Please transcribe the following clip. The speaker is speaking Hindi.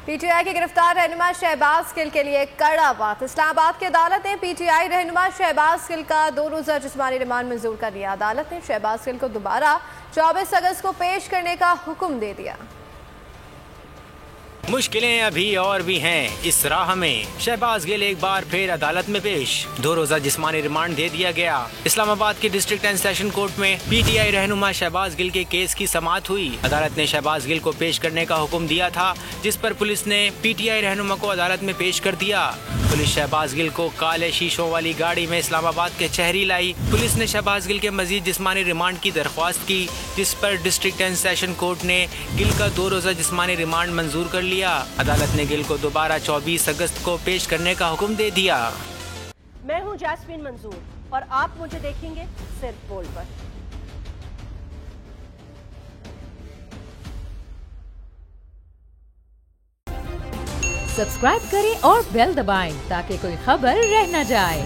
पीटीआई के गिरफ्तार रहनुमा शहबाज गिल के लिए कड़ा बात। इस्लामाबाद की अदालत ने पीटीआई रहनुमा शहबाज गिल का 2 रोजा जिस्मानी रिमांड मंजूर कर लिया। अदालत ने शहबाज गिल को दोबारा 24 अगस्त को पेश करने का हुक्म दे दिया। मुश्किलें अभी और भी हैं इस राह में। शहबाज गिल एक बार फिर अदालत में पेश, 2 रोजा जिस्मानी रिमांड दे दिया गया। इस्लामाबाद के डिस्ट्रिक्ट एंड सेशन कोर्ट में पीटीआई रहनुमा शहबाज गिल के केस की समाअत हुई। अदालत ने शहबाज गिल को पेश करने का हुक्म दिया था, जिस पर पुलिस ने पीटीआई रहनुमा को अदालत में पेश कर दिया। पुलिस शहबाज गिल को काले शीशों वाली गाड़ी में इस्लामाबाद के शहरी लाई। पुलिस ने शहबाज गिल के मजीद जिस्मानी रिमांड की दरख्वास्त की, जिस पर डिस्ट्रिक्ट एंड सेशन कोर्ट ने गिल का 2 रोजा जिस्मानी रिमांड मंजूर कर लिया। अदालत ने गिल को दोबारा 24 अगस्त को पेश करने का हुक्म दे दिया। मैं हूं जैस्मीन मंजूर और आप मुझे देखेंगे सिर्फ बोल पर। सब्सक्राइब करें और बेल दबाएं ताकि कोई खबर रह न जाए।